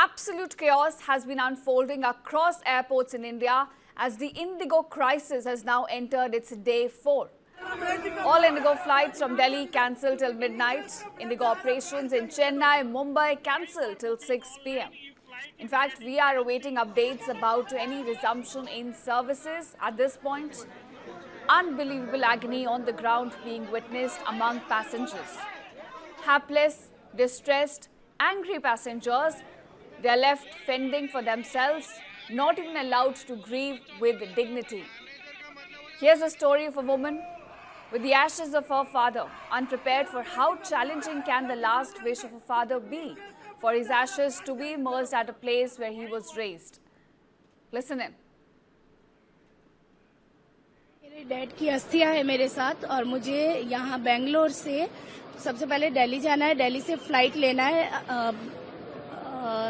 Absolute chaos has been unfolding across airports in India as the Indigo crisis has now entered its day 4. All Indigo flights from Delhi cancelled till midnight. Indigo operations in Chennai, Mumbai cancelled till 6 p.m. In fact, we are awaiting updates about any resumption in services at this point. Unbelievable agony on the ground being witnessed among passengers. Hapless, distressed, angry passengers, they are left fending for themselves, not even allowed to grieve with dignity. Here's a story of a woman with the ashes of her father, unprepared for how challenging can the last wish of a father be, for his ashes to be immersed at a place where he was raised. Listen in. मेरे dad की अस्थियां है मेरे साथ और मुझे यहाँ बेंगलोर से सबसे पहले दिल्ली जाना है। दिल्ली से फ्लाइट लेना है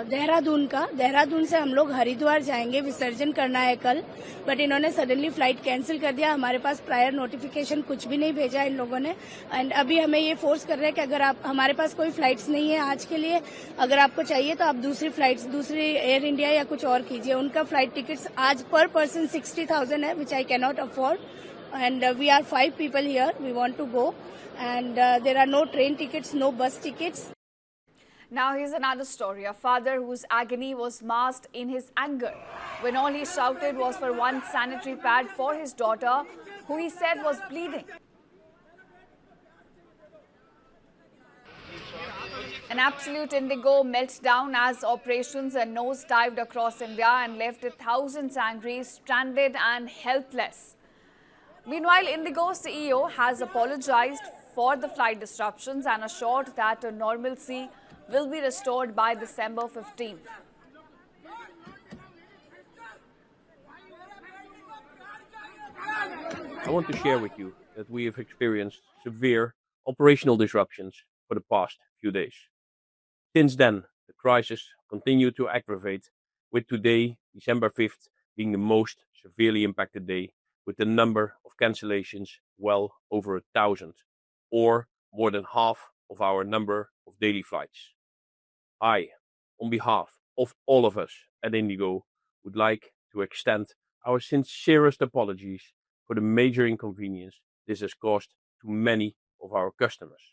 देहरादून से हम लोग हरिद्वार जाएंगे, विसर्जन करना है कल। बट इन्होंने सडनली फ्लाइट कैंसिल कर दिया। हमारे पास प्रायर नोटिफिकेशन कुछ भी नहीं भेजा इन लोगों ने। एंड अभी हमें ये फोर्स कर रहे हैं कि अगर आप हमारे पास कोई फ्लाइट्स नहीं है आज के लिए, अगर आपको चाहिए तो आप दूसरी एयर इंडिया या कुछ और कीजिए। उनका फ्लाइट टिकट्स आज पर पर्सन 60,000 है, which I can not afford. And we are 5 people here. We want to go, and there are no train tickets, no bus tickets. Now here's another story. A father whose agony was masked in his anger when all he shouted was for one sanitary pad for his daughter, who he said was bleeding. An absolute Indigo meltdown as operations and nosedived across India and left thousands angry, stranded and helpless. Meanwhile, Indigo CEO has apologized for the flight disruptions and assured that normalcy will be restored by December 15th. I want to share with you that we have experienced severe operational disruptions for the past few days. Since then, the crisis continued to aggravate, with today, December 5th, being the most severely impacted day, with the number of cancellations well over 1,000, or more than half of our number of daily flights. I, on behalf of all of us at Indigo, would like to extend our sincerest apologies for the major inconvenience this has caused to many of our customers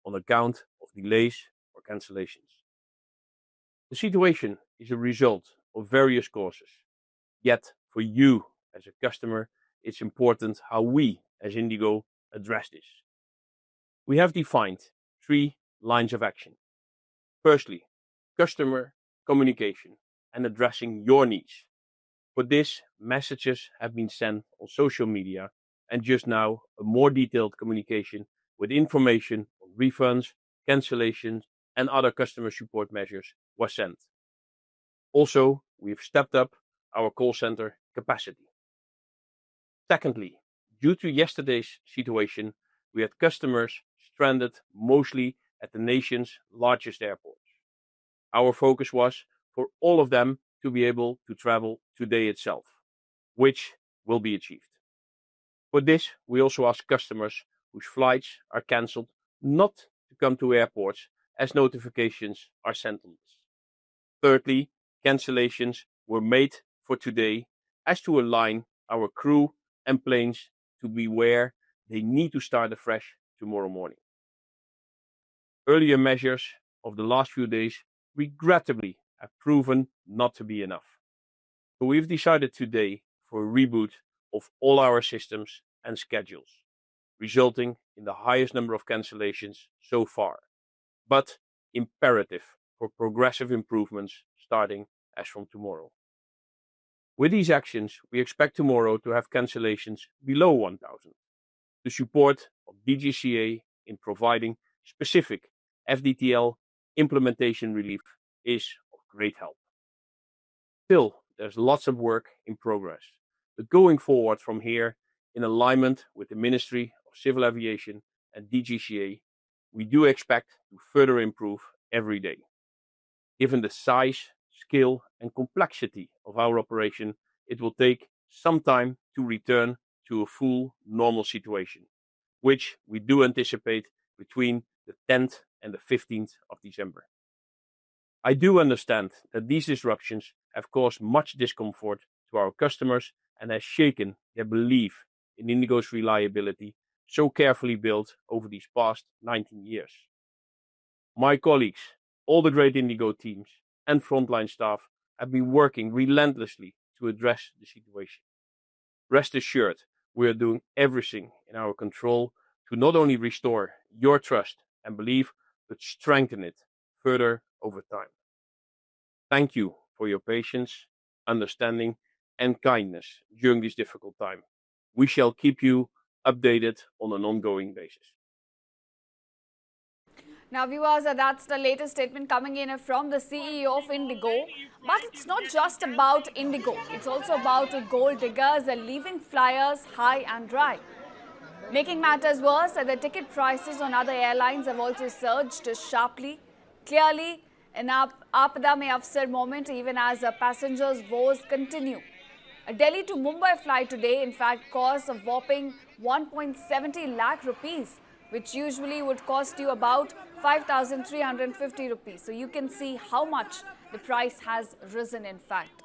on account of delays or cancellations. The situation is a result of various causes, yet for you as a customer, it's important how we as Indigo address this. We have defined 3 lines of action. Firstly, customer communication and addressing your needs. For this, messages have been sent on social media, and just now a more detailed communication with information on refunds, cancellations and other customer support measures was sent. Also, we have stepped up our call center capacity. Secondly, due to yesterday's situation, we had customers stranded mostly at the nation's largest airports. Our focus was for all of them to be able to travel today itself, which will be achieved. For this, we also ask customers whose flights are cancelled not to come to airports as notifications are sent on this. Thirdly, cancellations were made for today as to align our crew and planes to be where they need to start afresh tomorrow morning. Earlier measures of the last few days regrettably have proven not to be enough. So we've decided today for a reboot of all our systems and schedules, resulting in the highest number of cancellations so far, but imperative for progressive improvements starting as from tomorrow. With these actions, we expect tomorrow to have cancellations below 1,000. The support of DGCA in providing specific FDTL implementation relief is of great help. Still, there's lots of work in progress, but going forward from here, in alignment with the Ministry of Civil Aviation and DGCA, we do expect to further improve every day. Given the size, scale and complexity of our operation, it will take some time to return to a full normal situation, which we do anticipate between the 10th and the 15th of December. I do understand that these disruptions have caused much discomfort to our customers and has shaken their belief in Indigo's reliability, so carefully built over these past 19 years. My colleagues, all the great Indigo teams and frontline staff have been working relentlessly to address the situation. Rest assured, we are doing everything in our control to not only restore your trust and belief, but strengthen it further over time. Thank you for your patience, understanding, and kindness during this difficult time. We shall keep you updated on an ongoing basis. Now, viewers, that's the latest statement coming in from the CEO of Indigo. But it's not just about Indigo. It's also about gold diggers leaving flyers high and dry. Making matters worse, the ticket prices on other airlines have also surged sharply. Clearly, an Aapada mein afsar moment even as passengers' woes continue. A Delhi to Mumbai flight today, in fact, costs a whopping 1.70 lakh rupees, which usually would cost you about 5,350 rupees. So you can see how much the price has risen, in fact.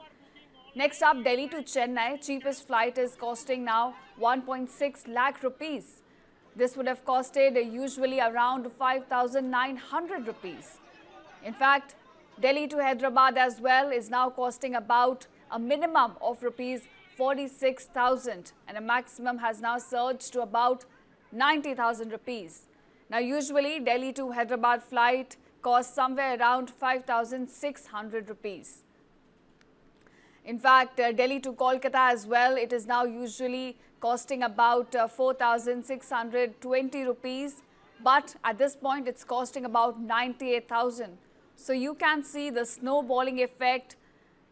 Next up, Delhi to Chennai, cheapest flight is costing now 1.6 lakh rupees. This would have costed usually around 5,900 rupees. In fact, Delhi to Hyderabad as well is now costing about a minimum of rupees 46,000 and a maximum has now surged to about 90,000 rupees. Now, usually Delhi to Hyderabad flight costs somewhere around 5,600 rupees. In fact, Delhi to Kolkata as well, it is now usually costing about 4,620 rupees. But at this point, it's costing about 98,000. So you can see the snowballing effect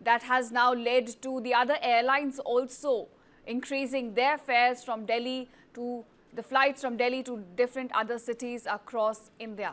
that has now led to the other airlines also increasing their fares from Delhi to the flights from Delhi to different other cities across India.